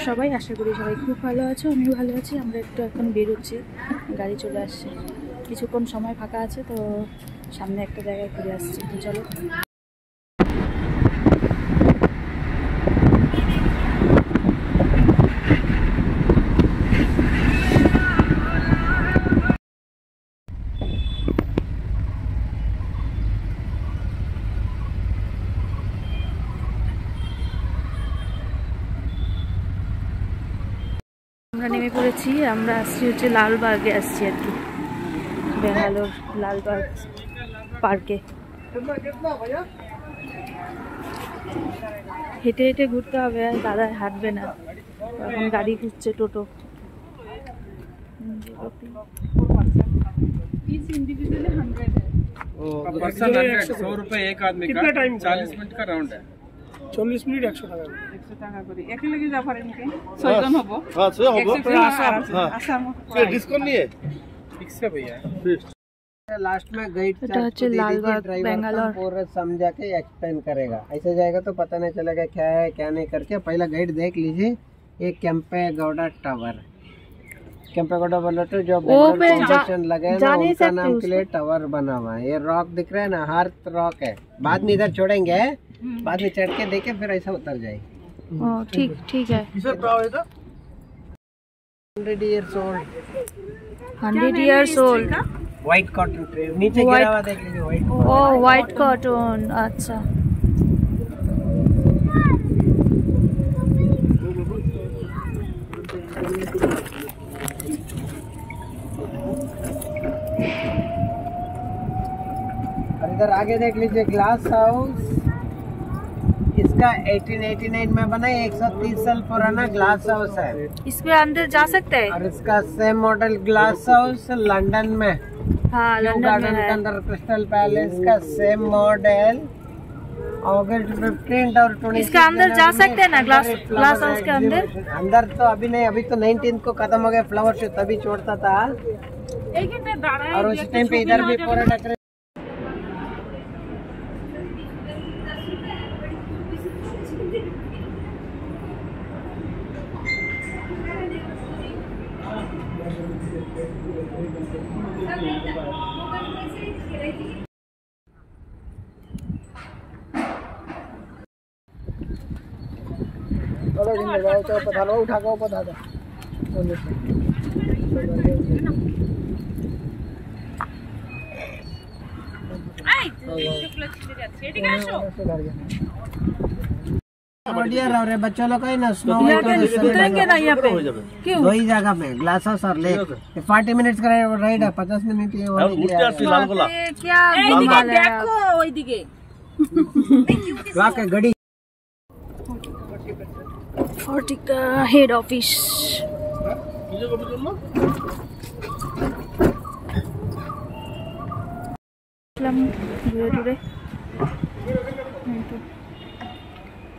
সবাই? আশা করি সবাই খুব ভালো আছো, আমিও ভালো আছি। আমরা একটু এখন বেরোচ্ছি, গাড়ি চলে আসছে, কিছুক্ষণ সময় ফাঁকা আছে তো সামনে একটা জায়গায় ঘুরে আসছি। তো চলো। আমরা নেমে পড়েছি, আমরা আসছি হচ্ছে লালবাগে আসছি আর কি, ব্যাঙ্গালোর লালবাগ পার্কে। হেঁটে হেঁটে ঘুরতে হবে, আর দাদা হাঁটবে না, এখন গাড়ি খুঁজছে, টোটো। ₹100 एक आदमी का, 40 मिनट का राउंड है। 40 মিনিট 100 টাকা। 100 টাকা করে একলগে যা পারেন কি 6 জন হবো। হ্যাঁ 6 হবো। আসাম ডিসকাউন্ট নিয়ে फिक्स है भैया। लास्ट में गाइड लालबाग बेंगलोर पूरा समझा के एक्सप्लेन करेगा। ऐसे जाएगा तो पता नहीं चलेगा क्या है क्या नहीं करके। पहला गाइड देख लीजिए, ये केम्पेगौड़ा टावर, केम्पेगौड़ा बोलो तो जो स्टेशन लगे ना उनका नाम के लिए टावर बना हुआ है। ये रॉक दिख रहा है ना, हार्थ रॉक है। बाद में इधर छोड़ेंगे, बाद में चढ़ के देखे फिर ऐसा उतर जाएगी। ठीक ठीक है। 100 years old, 100 years old। White cotton tree नीचे गिरा हुआ देख लीजिए, व्हाइट। ओ व्हाइट कॉटन, अच्छा। और इधर आगे देख लीजिए ग्लास हाउस, इसका 1889 में बना है, 130 साल पुराना ग्लास हाउस है। इसमें अंदर जा सकते हैं? और इसका same model glass house London में, हाँ लंदन गार्डन में के है। अंदर क्रिस्टल पैलेस का सेम मॉडल। अगस्त 15 और 20 इसका अंदर जा सकते हैं ना, ग्लास हाउस के अंदर? अंदर तो अभी नहीं, अभी तो 19 को खत्म हो गया फ्लावर शो, तभी छोड़ता था। और उस टाइम पे इधर भी पूरा डेकोरेशन। तो पता लो, उठा को पता था। बच्चों लोग ना स्नो उतरेंगे ना यहाँ पे? क्यों? वही जगह पे ग्लास हाउस और लेक 40 मिनट का राइड है, 50 मिनट ये क्या घुमा है? गड़ी ফর্টিকা হেড অফিস। ঘুরে ঘুরে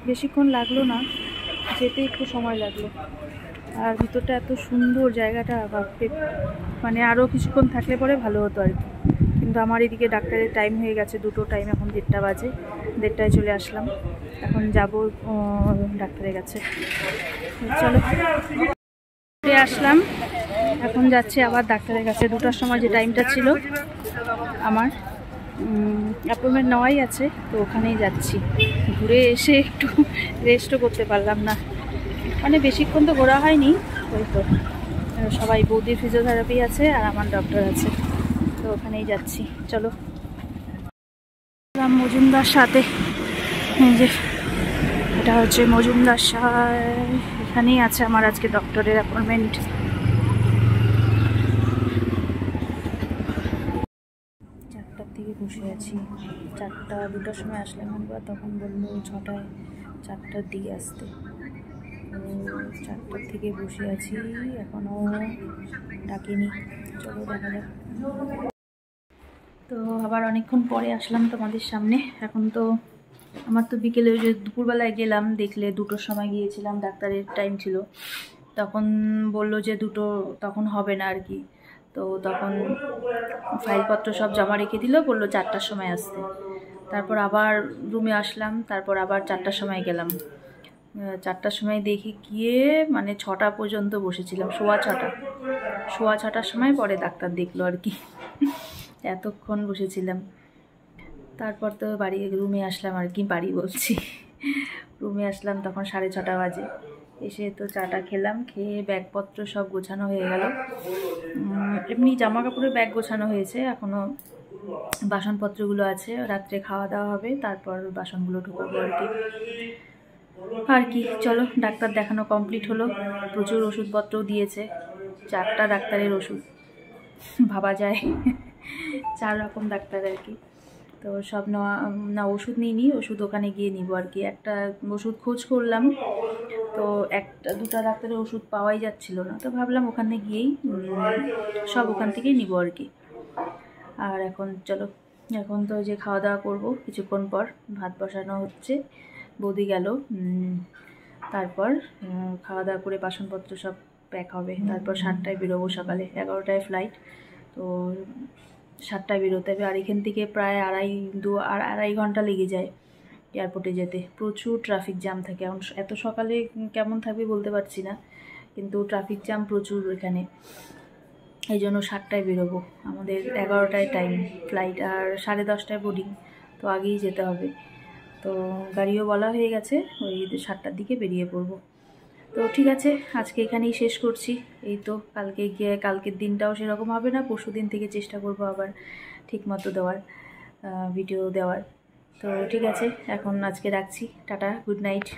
বেশিক্ষণ লাগলো না, যেতে একটু সময় লাগলো। আর ভিতরটা এত সুন্দর জায়গাটা, ভাবতে মানে আরও কিছুক্ষণ থাকলে পরে ভালো হতো আর কি। কিন্তু আমার এদিকে ডাক্তারের টাইম হয়ে গেছে, 2টো টাইম, এখন 1:30 বাজে, 1:30টায় চলে আসলাম। এখন যাব ডাক্তারের কাছে। চলো আসলাম, এখন যাচ্ছি আবার ডাক্তারের কাছে। 2টার সময় যে টাইমটা ছিল আমার, অ্যাপয়েন্টমেন্ট নেওয়াই আছে, তো ওখানেই যাচ্ছি। ঘুরে এসে একটু রেস্টও করতে পারলাম না, মানে বেশিক্ষণ তো ঘোরা হয়নি। ওই তো সবাই, বৌদির ফিজিওথেরাপি আছে আর আমার ডক্টর আছে, তো ওখানেই যাচ্ছি। চলো মজুমদার সাথে, এই যে এটা হচ্ছে মজুমদার সাথে, এখানেই আছে আমার আজকে ডক্টরের অ্যাপয়েন্টমেন্ট। 4টার থেকে বসে আছি, 2টার সময় আসলাম একবার, তখন বললো 6টায়, 4টার দিকে আসতে। তো 4টার থেকে বসে আছি, এখনও ডাকিনি। চলো দেখা যাক। তো আবার অনেকক্ষণ পরে আসলাম তোমাদের সামনে। এখন তো আমার তো বিকেলে, ওই যে দুপুরবেলায় গেলাম, দেখলে 2টোর সময় গিয়েছিলাম, ডাক্তারের টাইম ছিল, তখন বলল যে 2টো তখন হবে না আর কি। তো তখন ফাইলপত্র সব জমা রেখে দিল, বললো 4টার সময় আসতে। তারপর আবার রুমে আসলাম, তারপর আবার 4টার সময় গেলাম। 4টার সময় দেখি গিয়ে মানে 6টা পর্যন্ত বসেছিলাম, সোয়া 6টার সময় পরে ডাক্তার দেখলো আর কি। এতক্ষণ বসেছিলাম। তারপর তো রুমে আসলাম আর কি, বাড়ি বলছি, রুমে আসলাম তখন 6:30 বাজে। এসে তো চাটা খেলাম, খেয়ে ব্যাগপত্র সব গোছানো হয়ে গেল। এমনি জামা কাপড়ের ব্যাগ গোছানো হয়েছে, এখনও বাসনপত্রগুলো আছে, রাত্রে খাওয়া দাওয়া হবে, তারপর বাসনগুলো ঢোকাবো আর কি। চলো, ডাক্তার দেখানো কমপ্লিট হলো। প্রচুর ওষুধপত্রও দিয়েছে, 4টা ডাক্তারের ওষুধ, ভাবা যায় 4 রকম ডাক্তার আর কি। তো সব নেওয়া না, ওষুধ নিইনি, ওষুধ ওখানে গিয়ে নিব আর কি। একটা ওষুধ খোঁজ করলাম, তো 1-2টা ডাক্তারের ওষুধ পাওয়াই যাচ্ছিল না, তো ভাবলাম ওখানে গিয়েই সব ওখান থেকেই নিব আর কি। আর এখন চলো, এখন তো যে খাওয়া দাওয়া করবো কিছুক্ষণ পর, ভাত বসানো হচ্ছে, বৌদি গেল, তারপর খাওয়া দাওয়া করে বাসনপত্র সব প্যাক হবে, তারপর 7টায় বেরোবো, সকালে 11টায় ফ্লাইট, তো 7টায় বেরোতে হবে। আর এখান থেকে প্রায় 2.5 ঘন্টা লেগে যায় এয়ারপোর্টে যেতে। প্রচুর ট্রাফিক জ্যাম থাকে, এখন এত সকালে কেমন থাকবে বলতে পারছি না, কিন্তু ট্রাফিক জ্যাম প্রচুর এখানে, এই জন্য 7টায় বেরোবো। আমাদের 11টায় টাইম ফ্লাইট, আর 10:30টায় বোর্ডিং, তো আগেই যেতে হবে। তো গাড়িও বলা হয়ে গেছে, ওই 7টার দিকে বেরিয়ে পড়বো। তো ঠিক আছে, আজকে এখানেই শেষ করছি। এই তো কালকে গিয়ে, কালকের দিনটাও সেরকম হবে না, পরশু দিন থেকে চেষ্টা করবো আবার ঠিক মতো দেওয়ার, ভিডিও দেওয়ার। তো ঠিক আছে, এখন আজকে রাখছি, টাটা, গুড নাইট।